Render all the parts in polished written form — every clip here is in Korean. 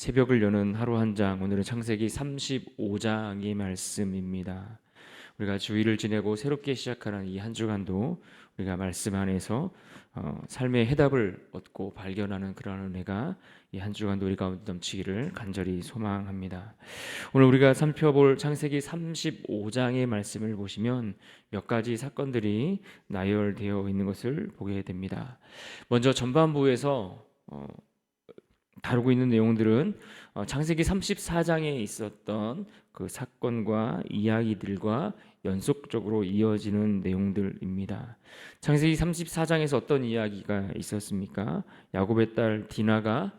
새벽을 여는 하루 한 장, 오늘은 창세기 35장의 말씀입니다. 우리가 주일을 지내고 새롭게 시작하는 이 한 주간도 우리가 말씀 안에서 삶의 해답을 얻고 발견하는 그런 은혜가 이 한 주간도 우리 가운데 넘치기를 간절히 소망합니다. 오늘 우리가 살펴볼 창세기 35장의 말씀을 보시면 몇 가지 사건들이 나열되어 있는 것을 보게 됩니다. 먼저 전반부에서 다루고 있는 내용들은 창세기 34장에 있었던 그 사건과 이야기들과 연속적으로 이어지는 내용들입니다. 창세기 34장에서 어떤 이야기가 있었습니까? 야곱의 딸 디나가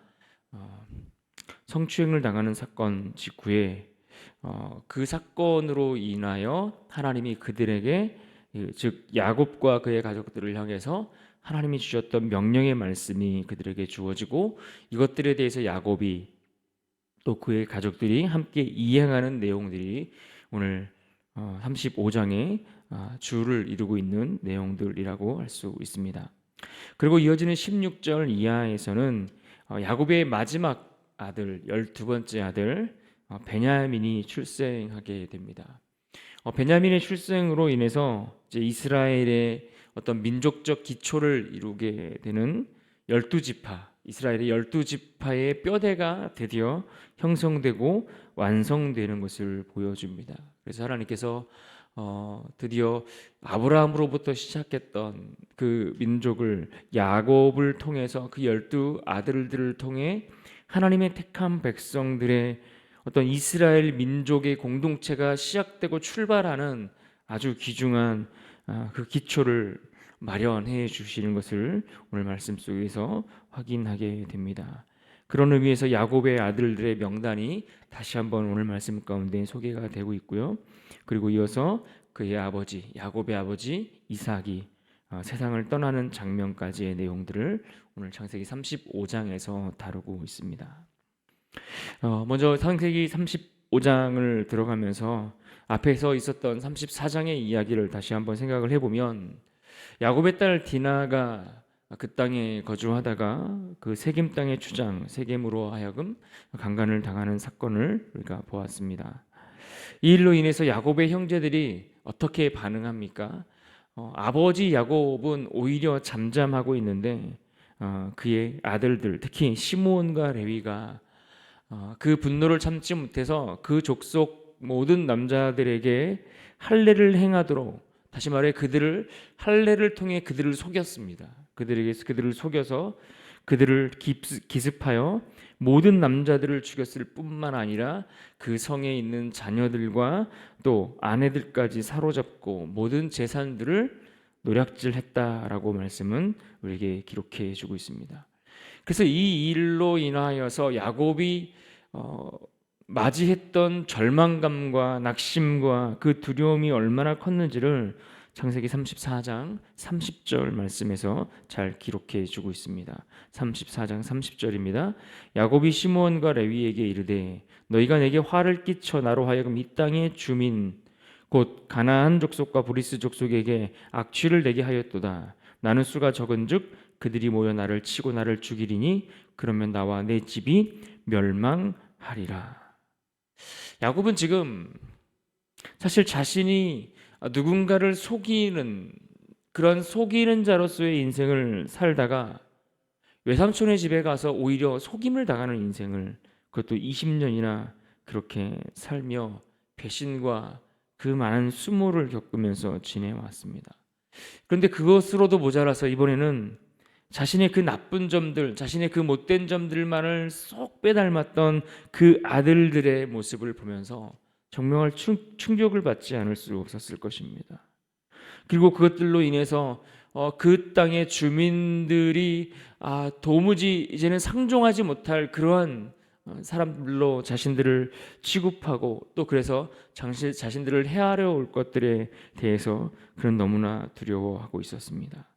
성추행을 당하는 사건 직후에 그 사건으로 인하여 하나님이 그들에게, 즉 야곱과 그의 가족들을 향해서 하나님이 주셨던 명령의 말씀이 그들에게 주어지고, 이것들에 대해서 야곱이 또 그의 가족들이 함께 이행하는 내용들이 오늘 35장에 주를 이루고 있는 내용들이라고 할 수 있습니다. 그리고 이어지는 16절 이하에서는 야곱의 마지막 아들, 12번째 아들 베냐민이 출생하게 됩니다. 베냐민의 출생으로 인해서 이제 이스라엘의 어떤 민족적 기초를 이루게 되는 12지파, 이스라엘의 12지파의 뼈대가 드디어 형성되고 완성되는 것을 보여줍니다. 그래서 하나님께서 드디어 아브라함으로부터 시작했던 그 민족을 야곱을 통해서 그 12아들들을 통해 하나님의 택한 백성들의 어떤 이스라엘 민족의 공동체가 시작되고 출발하는 아주 귀중한 그 기초를 마련해 주시는 것을 오늘 말씀 속에서 확인하게 됩니다. 그런 의미에서 야곱의 아들들의 명단이 다시 한번 오늘 말씀 가운데 소개가 되고 있고요. 그리고 이어서 그의 아버지, 야곱의 아버지 이삭이 세상을 떠나는 장면까지의 내용들을 오늘 창세기 35장에서 다루고 있습니다. 먼저 창세기 35장을 들어가면서 앞에서 있었던 34장의 이야기를 다시 한번 생각을 해보면, 야곱의 딸 디나가 그 땅에 거주하다가 그 세겜 땅의 주장 세겜으로 하여금 강간을 당하는 사건을 우리가 보았습니다. 이 일로 인해서 야곱의 형제들이 어떻게 반응합니까? 아버지 야곱은 오히려 잠잠하고 있는데 그의 아들들, 특히 시므온과 레위가 그 분노를 참지 못해서 그 족속 모든 남자들에게 할례를 행하도록, 다시 말해 그들을 할례를 통해 그들을 속였습니다. 그들을 속여서 그들을 기습하여 모든 남자들을 죽였을 뿐만 아니라 그 성에 있는 자녀들과 또 아내들까지 사로잡고 모든 재산들을 노략질했다라고 말씀은 우리에게 기록해 주고 있습니다. 그래서 이 일로 인하여서 야곱이 맞이했던 절망감과 낙심과 그 두려움이 얼마나 컸는지를 창세기 34장 30절 말씀에서 잘 기록해 주고 있습니다. 34장 30절입니다. 야곱이 시므온과 레위에게 이르되 너희가 내게 화를 끼쳐 나로 하여금 이 땅의 주민 곧 가나안 족속과 브리스 족속에게 악취를 내게 하였도다. 나는 수가 적은즉 그들이 모여 나를 치고 나를 죽이리니 그러면 나와 내 집이 멸망하리라. 야곱은 지금 사실 자신이 누군가를 속이는 그런 속이는 자로서의 인생을 살다가 외삼촌의 집에 가서 오히려 속임을 당하는 인생을, 그것도 20년이나 그렇게 살며 배신과 그 많은 수모를 겪으면서 지내왔습니다. 그런데 그것으로도 모자라서 이번에는 자신의 그 나쁜 점들, 자신의 그 못된 점들만을 쏙 빼닮았던 그 아들들의 모습을 보면서 정말 충격을 받지 않을 수 없었을 것입니다. 그리고 그것들로 인해서 그 땅의 주민들이 도무지 이제는 상종하지 못할 그러한 사람들로 자신들을 취급하고, 또 그래서 자신들을 해하려 올 것들에 대해서 그는 너무나 두려워하고 있었습니다.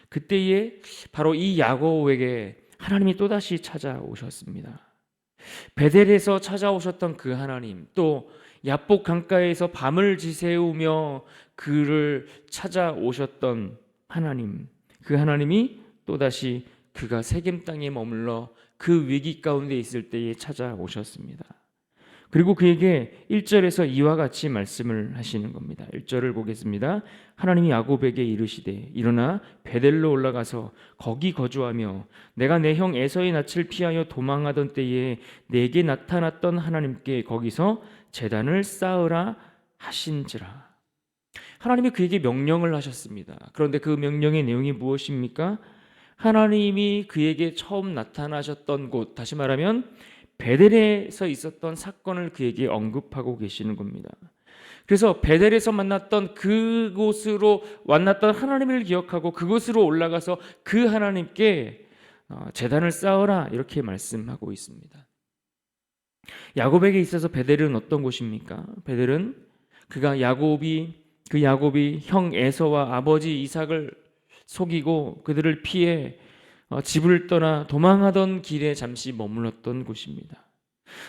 그때에 바로 이 야곱에게 하나님이 또다시 찾아오셨습니다. 베델에서 찾아오셨던 그 하나님, 또 야복 강가에서 밤을 지새우며 그를 찾아오셨던 하나님, 그 하나님이 또다시 그가 세겜 땅에 머물러 그 위기 가운데 있을 때에 찾아오셨습니다. 그리고 그에게 1절에서 이와 같이 말씀을 하시는 겁니다. 1절을 보겠습니다. 하나님이 야곱에게 이르시되 일어나 베델로 올라가서 거기 거주하며 내가 내 형 에서의 낯을 피하여 도망하던 때에 내게 나타났던 하나님께 거기서 제단을 쌓으라 하신지라. 하나님이 그에게 명령을 하셨습니다. 그런데 그 명령의 내용이 무엇입니까? 하나님이 그에게 처음 나타나셨던 곳, 다시 말하면 베델에서 있었던 사건을 그에게 언급하고 계시는 겁니다. 그래서 베델에서 만났던 그곳으로 만났던 하나님을 기억하고 그곳으로 올라가서 그 하나님께 제단을 쌓으라 이렇게 말씀하고 있습니다. 야곱에게 있어서 베델은 어떤 곳입니까? 베델은 그 야곱이 형 에서와 아버지 이삭을 속이고 그들을 피해 집을 떠나 도망하던 길에 잠시 머물렀던 곳입니다.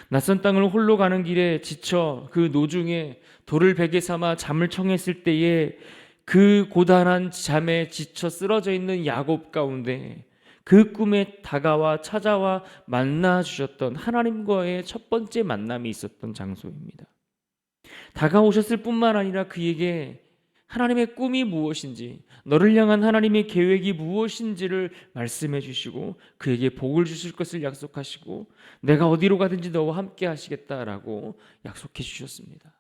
낯선 땅을 홀로 가는 길에 지쳐 그 노중에 돌을 베개 삼아 잠을 청했을 때에 그 고단한 잠에 지쳐 쓰러져 있는 야곱 가운데 그 꿈에 다가와 찾아와 만나 주셨던 하나님과의 첫 번째 만남이 있었던 장소입니다. 다가오셨을 뿐만 아니라 그에게 하나님의 꿈이 무엇인지, 너를 향한 하나님의 계획이 무엇인지를 말씀해 주시고 그에게 복을 주실 것을 약속하시고 내가 어디로 가든지 너와 함께 하시겠다라고 약속해 주셨습니다.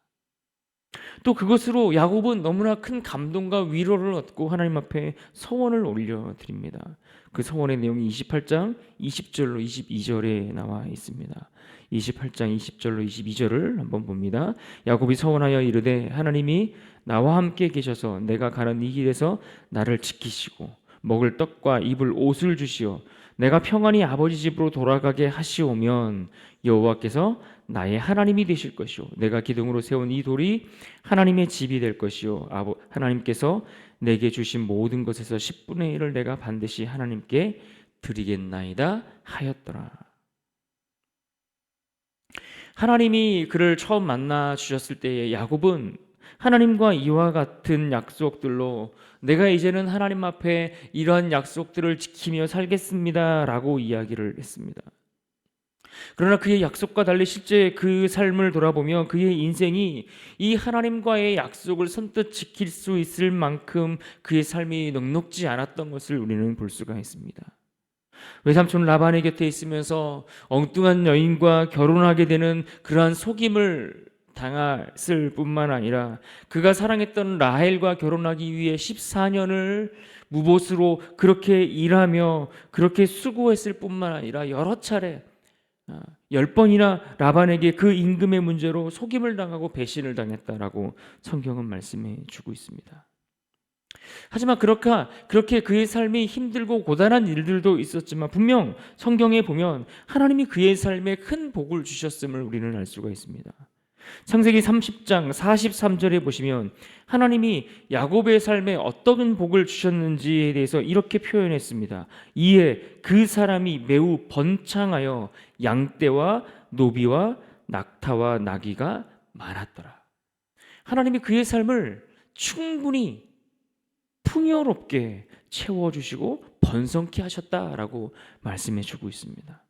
또 그것으로 야곱은 너무나 큰 감동과 위로를 얻고 하나님 앞에 서원을 올려드립니다. 그 서원의 내용이 28장 20절로 22절에 나와 있습니다. 28장 20절로 22절을 한번 봅니다. 야곱이 서원하여 이르되 하나님이 나와 함께 계셔서 내가 가는 이 길에서 나를 지키시고 먹을 떡과 입을 옷을 주시어 내가 평안히 아버지 집으로 돌아가게 하시오면 여호와께서 나의 하나님이 되실 것이요 내가 기둥으로 세운 이 돌이 하나님의 집이 될 것이요 하나님께서 내게 주신 모든 것에서 10분의 1을 내가 반드시 하나님께 드리겠나이다 하였더라. 하나님이 그를 처음 만나 주셨을 때에 야곱은 하나님과 이와 같은 약속들로 내가 이제는 하나님 앞에 이러한 약속들을 지키며 살겠습니다라고 이야기를 했습니다. 그러나 그의 약속과 달리 실제 그 삶을 돌아보면 그의 인생이 이 하나님과의 약속을 선뜻 지킬 수 있을 만큼 그의 삶이 넉넉지 않았던 것을 우리는 볼 수가 있습니다. 외삼촌 라반의 곁에 있으면서 엉뚱한 여인과 결혼하게 되는 그러한 속임을 당했을 뿐만 아니라 그가 사랑했던 라헬과 결혼하기 위해 14년을 무보수로 그렇게 일하며 그렇게 수고했을 뿐만 아니라 여러 차례 10번이나 라반에게 그 임금의 문제로 속임을 당하고 배신을 당했다라고 성경은 말씀해 주고 있습니다. 하지만 그렇게 그의 삶이 힘들고 고단한 일들도 있었지만 분명 성경에 보면 하나님이 그의 삶에 큰 복을 주셨음을 우리는 알 수가 있습니다. 창세기 30장 43절에 보시면 하나님이 야곱의 삶에 어떤 복을 주셨는지에 대해서 이렇게 표현했습니다. 이에 그 사람이 매우 번창하여 양떼와 노비와 낙타와 나귀가 많았더라. 하나님이 그의 삶을 충분히 풍요롭게 채워주시고 번성케 하셨다라고 말씀해 주고 있습니다.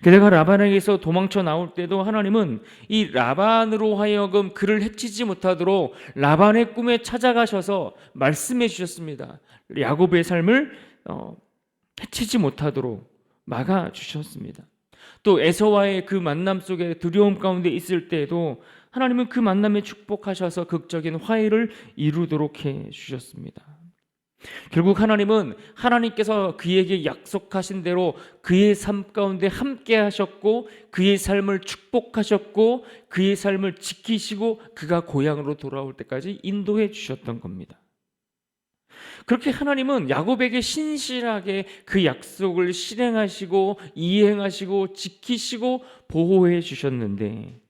게다가 라반에게서 도망쳐 나올 때도 하나님은 이 라반으로 하여금 그를 해치지 못하도록 라반의 꿈에 찾아가셔서 말씀해 주셨습니다. 야곱의 삶을 해치지 못하도록 막아주셨습니다. 또 에서와의 그 만남 속에 두려움 가운데 있을 때에도 하나님은 그 만남에 축복하셔서 극적인 화해를 이루도록 해주셨습니다. 결국 하나님은 하나님께서 그에게 약속하신 대로 그의 삶 가운데 함께 하셨고 그의 삶을 축복하셨고 그의 삶을 지키시고 그가 고향으로 돌아올 때까지 인도해 주셨던 겁니다. 그렇게 하나님은 야곱에게 신실하게 그 약속을 실행하시고 이행하시고 지키시고 보호해 주셨는데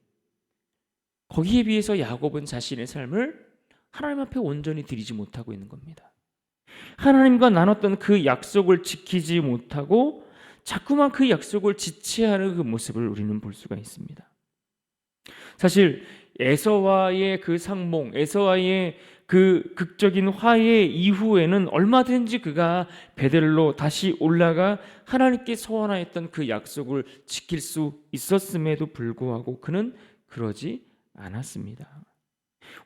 거기에 비해서 야곱은 자신의 삶을 하나님 앞에 온전히 드리지 못하고 있는 겁니다. 하나님과 나눴던 그 약속을 지키지 못하고 자꾸만 그 약속을 지체하는 그 모습을 우리는 볼 수가 있습니다. 사실 에서와의 그 상봉, 에서와의 그 극적인 화해 이후에는 얼마든지 그가 베델로 다시 올라가 하나님께 소원하였던 그 약속을 지킬 수 있었음에도 불구하고 그는 그러지 않았습니다.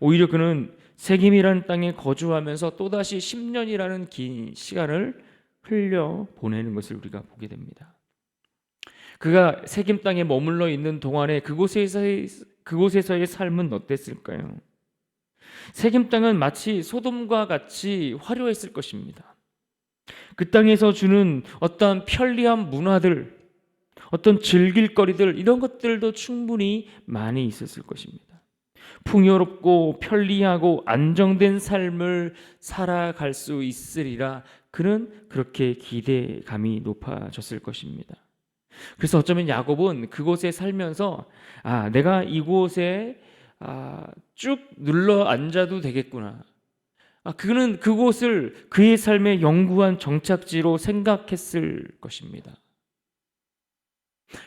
오히려 그는 세겜이라는 땅에 거주하면서 또다시 10년이라는 긴 시간을 흘려 보내는 것을 우리가 보게 됩니다. 그가 세겜 땅에 머물러 있는 동안에 그곳에서의 삶은 어땠을까요? 세겜 땅은 마치 소돔과 같이 화려했을 것입니다. 그 땅에서 주는 어떤 편리한 문화들, 어떤 즐길 거리들, 이런 것들도 충분히 많이 있었을 것입니다. 풍요롭고 편리하고 안정된 삶을 살아갈 수 있으리라 그는 그렇게 기대감이 높아졌을 것입니다. 그래서 어쩌면 야곱은 그곳에 살면서 내가 이곳에 쭉 눌러 앉아도 되겠구나. 그는 그곳을 그의 삶의 영구한 정착지로 생각했을 것입니다.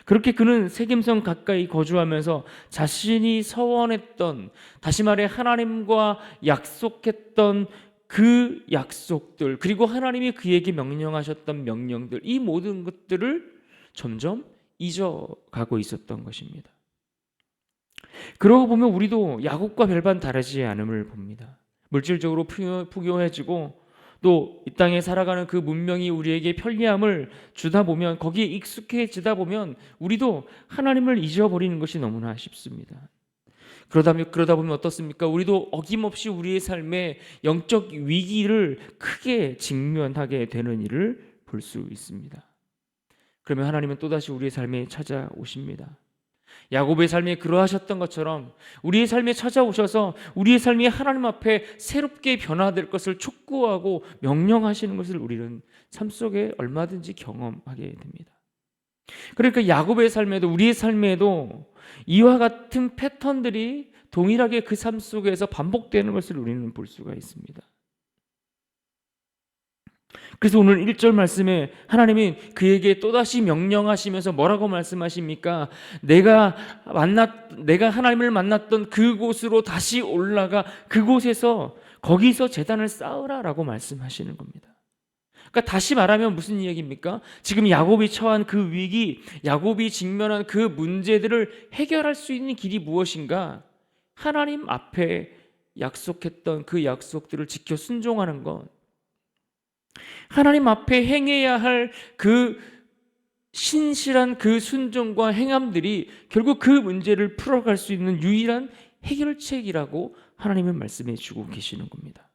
그렇게 그는 세겜성 가까이 거주하면서 자신이 서원했던, 다시 말해 하나님과 약속했던 그 약속들, 그리고 하나님이 그에게 명령하셨던 명령들, 이 모든 것들을 점점 잊어가고 있었던 것입니다. 그러고 보면 우리도 야곱과 별반 다르지 않음을 봅니다. 물질적으로 풍요해지고 또 이 땅에 살아가는 그 문명이 우리에게 편리함을 주다 보면, 거기에 익숙해지다 보면 우리도 하나님을 잊어버리는 것이 너무나 쉽습니다. 그러다 보면 어떻습니까? 우리도 어김없이 우리의 삶에 영적 위기를 크게 직면하게 되는 일을 볼 수 있습니다. 그러면 하나님은 또다시 우리의 삶에 찾아오십니다. 야곱의 삶에 그러하셨던 것처럼 우리의 삶에 찾아오셔서 우리의 삶이 하나님 앞에 새롭게 변화될 것을 촉구하고 명령하시는 것을 우리는 삶 속에 얼마든지 경험하게 됩니다. 그러니까 야곱의 삶에도, 우리의 삶에도 이와 같은 패턴들이 동일하게 그 삶 속에서 반복되는 것을 우리는 볼 수가 있습니다. 그래서 오늘 1절 말씀에 하나님이 그에게 또다시 명령하시면서 뭐라고 말씀하십니까? 내가 하나님을 만났던 그곳으로 다시 올라가 거기서 제단을 쌓으라라고 말씀하시는 겁니다. 그러니까 다시 말하면 무슨 이야기입니까? 지금 야곱이 처한 그 위기, 야곱이 직면한 그 문제들을 해결할 수 있는 길이 무엇인가? 하나님 앞에 약속했던 그 약속들을 지켜 순종하는 것, 하나님 앞에 행해야 할 그 신실한 그 순종과 행함들이 결국 그 문제를 풀어갈 수 있는 유일한 해결책이라고 하나님은 말씀해 주고 계시는 겁니다.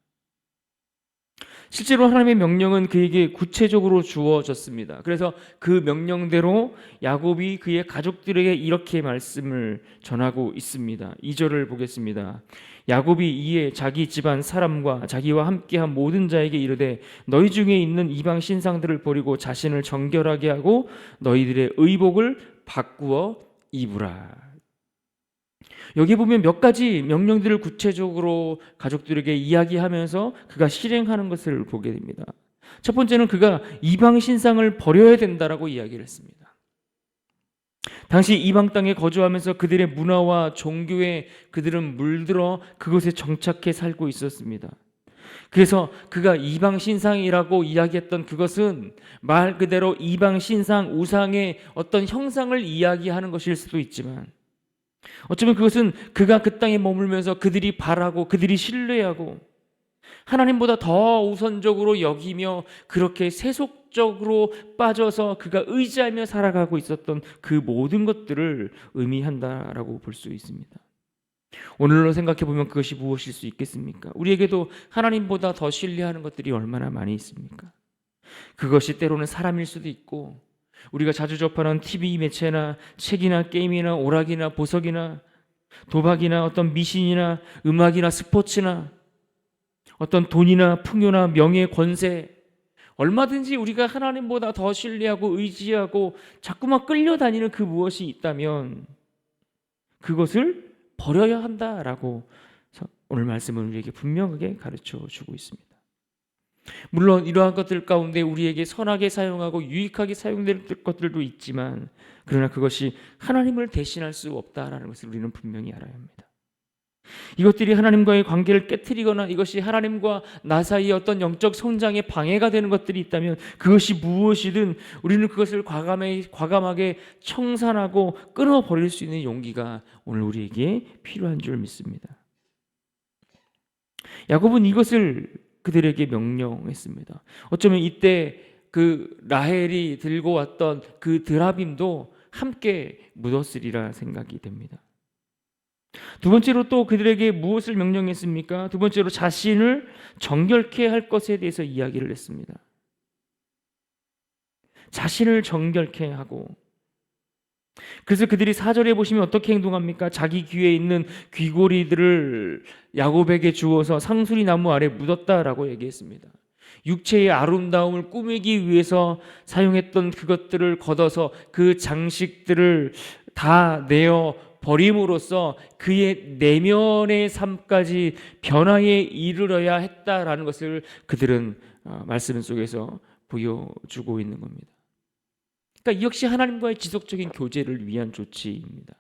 실제로 하나님의 명령은 그에게 구체적으로 주어졌습니다. 그래서 그 명령대로 야곱이 그의 가족들에게 이렇게 말씀을 전하고 있습니다. 2절을 보겠습니다. 야곱이 이에 자기 집안 사람과 자기와 함께한 모든 자에게 이르되 너희 중에 있는 이방 신상들을 버리고 자신을 정결하게 하고 너희들의 의복을 바꾸어 입으라. 여기 보면 몇 가지 명령들을 구체적으로 가족들에게 이야기하면서 그가 실행하는 것을 보게 됩니다. 첫 번째는 그가 이방 신상을 버려야 된다라고 이야기를 했습니다. 당시 이방 땅에 거주하면서 그들의 문화와 종교에 그들은 물들어 그곳에 정착해 살고 있었습니다. 그래서 그가 이방 신상이라고 이야기했던 그것은 말 그대로 이방 신상, 우상의 어떤 형상을 이야기하는 것일 수도 있지만, 어쩌면 그것은 그가 그 땅에 머물면서 그들이 바라고 그들이 신뢰하고 하나님보다 더 우선적으로 여기며 그렇게 세속적으로 빠져서 그가 의지하며 살아가고 있었던 그 모든 것들을 의미한다라고 볼 수 있습니다. 오늘로 생각해 보면 그것이 무엇일 수 있겠습니까? 우리에게도 하나님보다 더 신뢰하는 것들이 얼마나 많이 있습니까? 그것이 때로는 사람일 수도 있고, 우리가 자주 접하는 TV 매체나 책이나 게임이나 오락이나 보석이나 도박이나 어떤 미신이나 음악이나 스포츠나 어떤 돈이나 풍요나 명예, 권세, 얼마든지 우리가 하나님보다 더 신뢰하고 의지하고 자꾸만 끌려다니는 그 무엇이 있다면 그것을 버려야 한다라고 오늘 말씀은 우리에게 분명하게 가르쳐 주고 있습니다. 물론 이러한 것들 가운데 우리에게 선하게 사용하고 유익하게 사용될 것들도 있지만, 그러나 그것이 하나님을 대신할 수 없다라는 것을 우리는 분명히 알아야 합니다. 이것들이 하나님과의 관계를 깨트리거나 이것이 하나님과 나 사이의 어떤 영적 성장에 방해가 되는 것들이 있다면, 그것이 무엇이든 우리는 그것을 과감하게 청산하고 끊어버릴 수 있는 용기가 오늘 우리에게 필요한 줄 믿습니다. 야곱은 이것을 그들에게 명령했습니다. 어쩌면 이때 그 라헬이 들고 왔던 그 드라빔도 함께 묻었으리라 생각이 됩니다. 두 번째로 또 그들에게 무엇을 명령했습니까? 두 번째로 자신을 정결케 할 것에 대해서 이야기를 했습니다. 자신을 정결케 하고, 그래서 그들이 4절에 보시면 어떻게 행동합니까? 자기 귀에 있는 귀고리들을 야곱에게 주어서 상수리 나무 아래 묻었다라고 얘기했습니다. 육체의 아름다움을 꾸미기 위해서 사용했던 그것들을 걷어서 그 장식들을 다 내어 버림으로써 그의 내면의 삶까지 변화에 이르러야 했다라는 것을 그들은 말씀 속에서 보여주고 있는 겁니다. 그러니까 이 역시 하나님과의 지속적인 교제를 위한 조치입니다.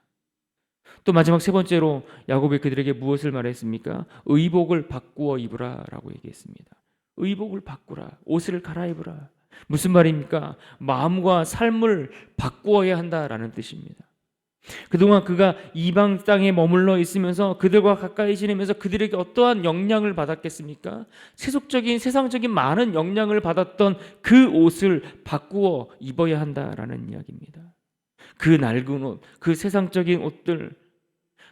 또 마지막 세 번째로 야곱이 그들에게 무엇을 말했습니까? 의복을 바꾸어 입으라라고 얘기했습니다. 의복을 바꾸라, 옷을 갈아입으라. 무슨 말입니까? 마음과 삶을 바꾸어야 한다라는 뜻입니다. 그동안 그가 이방 땅에 머물러 있으면서 그들과 가까이 지내면서 그들에게 어떠한 영향을 받았겠습니까? 세상적인 많은 영향을 받았던 그 옷을 바꾸어 입어야 한다라는 이야기입니다. 그 낡은 옷, 그 세상적인 옷들,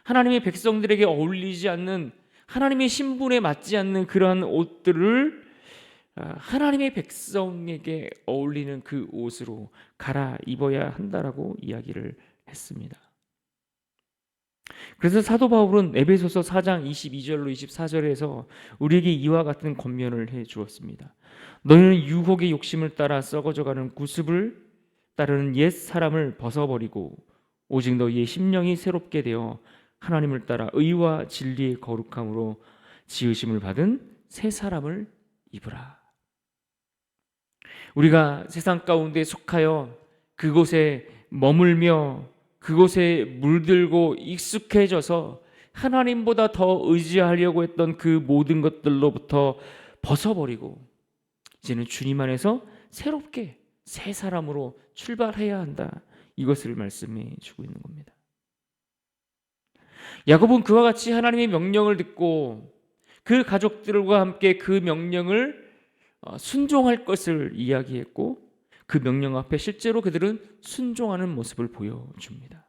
하나님의 백성들에게 어울리지 않는, 하나님의 신분에 맞지 않는 그러한 옷들을 하나님의 백성에게 어울리는 그 옷으로 갈아입어야 한다라고 이야기를 했습니다. 그래서 사도 바울은 에베소서 4장 22절로 24절에서 우리에게 이와 같은 권면을 해 주었습니다. 너희는 유혹의 욕심을 따라 썩어져가는 구습을 따르는 옛 사람을 벗어버리고 오직 너희의 심령이 새롭게 되어 하나님을 따라 의와 진리의 거룩함으로 지으심을 받은 새 사람을 입으라. 우리가 세상 가운데 속하여 그곳에 머물며 그곳에 물들고 익숙해져서 하나님보다 더 의지하려고 했던 그 모든 것들로부터 벗어버리고 이제는 주님 안에서 새롭게 새 사람으로 출발해야 한다. 이것을 말씀해 주고 있는 겁니다. 야곱은 그와 같이 하나님의 명령을 듣고 그 가족들과 함께 그 명령을 순종할 것을 이야기했고, 그 명령 앞에 실제로 그들은 순종하는 모습을 보여줍니다.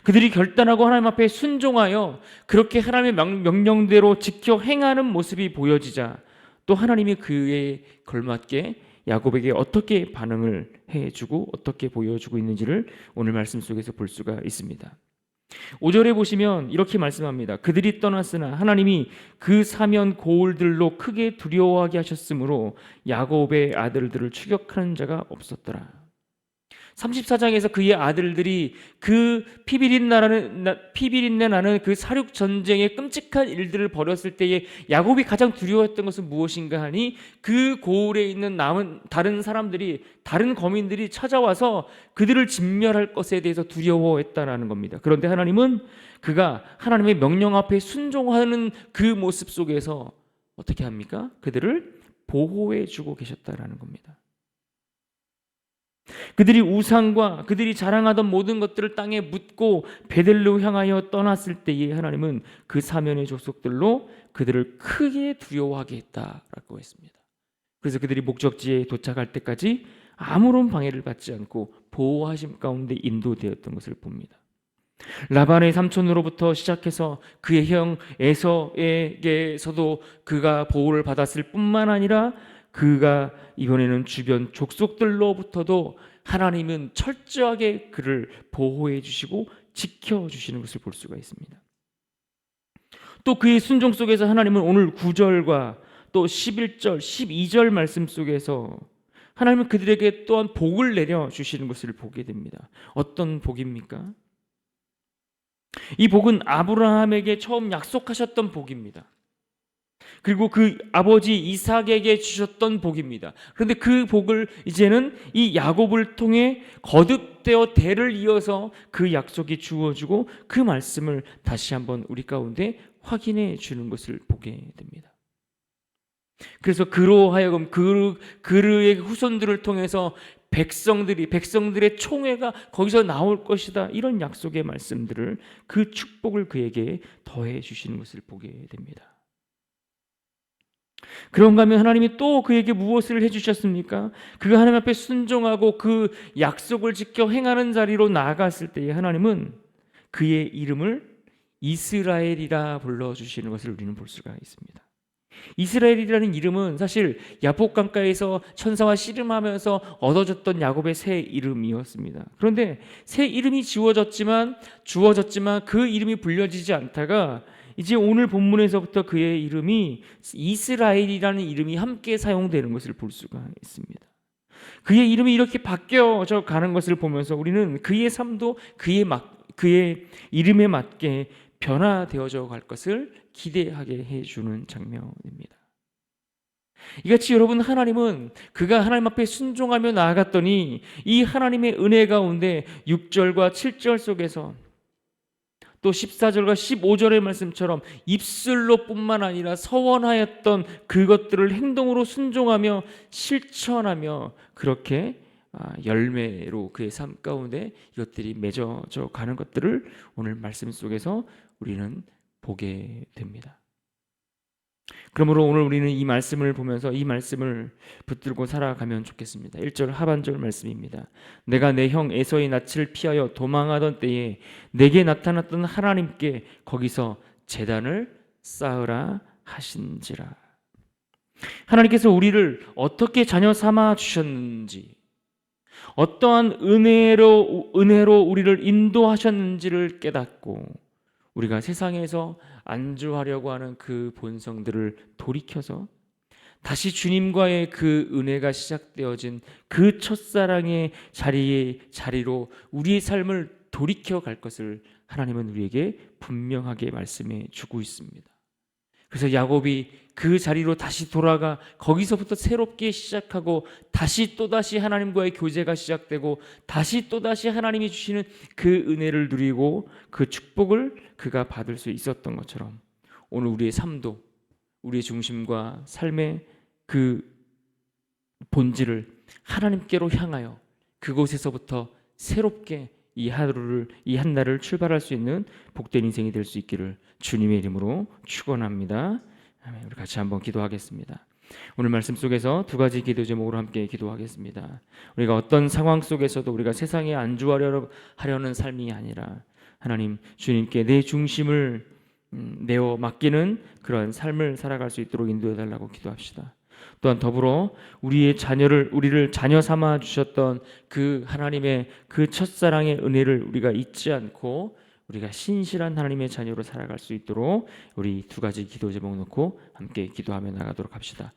그들이 결단하고 하나님 앞에 순종하여 그렇게 하나님의 명령대로 지켜 행하는 모습이 보여지자 또 하나님이 그에 걸맞게 야곱에게 어떻게 반응을 해주고 어떻게 보여주고 있는지를 오늘 말씀 속에서 볼 수가 있습니다. 5절에 보시면 이렇게 말씀합니다. 그들이 떠났으나 하나님이 그 사면 고을들로 크게 두려워하게 하셨으므로 야곱의 아들들을 추격하는 자가 없었더라. 34장에서 그의 아들들이 그 피비린내 나는 그 사륙 전쟁의 끔찍한 일들을 벌였을 때에 야곱이 가장 두려워했던 것은 무엇인가 하니 그 고을에 있는 남은 다른 사람들이, 다른 거민들이 찾아와서 그들을 진멸할 것에 대해서 두려워했다라는 겁니다. 그런데 하나님은 그가 하나님의 명령 앞에 순종하는 그 모습 속에서 어떻게 합니까? 그들을 보호해 주고 계셨다라는 겁니다. 그들이 우상과 그들이 자랑하던 모든 것들을 땅에 묻고 베델로 향하여 떠났을 때에 하나님은 그 사면의 족속들로 그들을 크게 두려워하게 했다라고 했습니다. 그래서 그들이 목적지에 도착할 때까지 아무런 방해를 받지 않고 보호하심 가운데 인도되었던 것을 봅니다. 라반의 삼촌으로부터 시작해서 그의 형 에서에게서도 그가 보호를 받았을 뿐만 아니라 그가 이번에는 주변 족속들로부터도 하나님은 철저하게 그를 보호해 주시고 지켜주시는 것을 볼 수가 있습니다. 또 그의 순종 속에서 하나님은 오늘 9절과 또 11절, 12절 말씀 속에서 하나님은 그들에게 또한 복을 내려주시는 것을 보게 됩니다. 어떤 복입니까? 이 복은 아브라함에게 처음 약속하셨던 복입니다. 그리고 그 아버지 이삭에게 주셨던 복입니다. 그런데 그 복을 이제는 이 야곱을 통해 거듭되어 대를 이어서 그 약속이 주어지고 그 말씀을 다시 한번 우리 가운데 확인해 주는 것을 보게 됩니다. 그래서 그로 하여금 그의 후손들을 통해서 백성들의 총회가 거기서 나올 것이다, 이런 약속의 말씀들을, 그 축복을 그에게 더해 주시는 것을 보게 됩니다. 그런가 하면 하나님이 또 그에게 무엇을 해주셨습니까? 그가 하나님 앞에 순종하고 그 약속을 지켜 행하는 자리로 나아갔을 때에 하나님은 그의 이름을 이스라엘이라 불러주시는 것을 우리는 볼 수가 있습니다. 이스라엘이라는 이름은 사실 야복 강가에서 천사와 씨름하면서 얻어졌던 야곱의 새 이름이었습니다. 그런데 새 이름이 주어졌지만 그 이름이 불려지지 않다가 이제 오늘 본문에서부터 그의 이름이 이스라엘이라는 이름이 함께 사용되는 것을 볼 수가 있습니다. 그의 이름이 이렇게 바뀌어져 가는 것을 보면서 우리는 그의 삶도 그의 이름에 맞게 변화되어져 갈 것을 기대하게 해주는 장면입니다. 이같이 여러분, 하나님은 그가 하나님 앞에 순종하며 나아갔더니 이 하나님의 은혜 가운데 6절과 7절 속에서 또 14절과 15절의 말씀처럼 입술로 뿐만 아니라 서원하였던 그것들을 행동으로 순종하며 실천하며 그렇게 열매로 그의 삶 가운데 이것들이 맺어져 가는 것들을 오늘 말씀 속에서 우리는 보게 됩니다. 그러므로 오늘 우리는 이 말씀을 보면서 이 말씀을 붙들고 살아가면 좋겠습니다. 1절 하반절 말씀입니다. 내가 내 형 에서의 낯을 피하여 도망하던 때에 내게 나타났던 하나님께 거기서 제단을 쌓으라 하신지라. 하나님께서 우리를 어떻게 자녀 삼아 주셨는지, 어떠한 은혜로 우리를 인도하셨는지를 깨닫고 우리가 세상에서 안주하려고 하는 그 본성들을 돌이켜서 다시 주님과의 그 은혜가 시작되어진 그 첫사랑의 자리로 우리의 삶을 돌이켜 갈 것을 하나님은 우리에게 분명하게 말씀해 주고 있습니다. 그래서 야곱이 그 자리로 다시 돌아가 거기서부터 새롭게 시작하고 다시 또다시 하나님과의 교제가 시작되고 다시 또다시 하나님이 주시는 그 은혜를 누리고 그 축복을 그가 받을 수 있었던 것처럼 오늘 우리의 삶도 우리의 중심과 삶의 그 본질을 하나님께로 향하여 그곳에서부터 새롭게 이 한날을 출발할 수 있는 복된 인생이 될 수 있기를 주님의 이름으로 축원합니다. 우리 같이 한번 기도하겠습니다. 오늘 말씀 속에서 두 가지 기도 제목으로 함께 기도하겠습니다. 우리가 어떤 상황 속에서도 우리가 세상에 안주하려는 삶이 아니라 하나님 주님께 내 중심을 내어 맡기는 그런 삶을 살아갈 수 있도록 인도해 달라고 기도합시다. 또한 더불어 우리를 자녀 삼아 주셨던 그 하나님의 그 첫사랑의 은혜를 우리가 잊지 않고 우리가 신실한 하나님의 자녀로 살아갈 수 있도록 우리 두 가지 기도 제목 놓고 함께 기도하며 나가도록 합시다.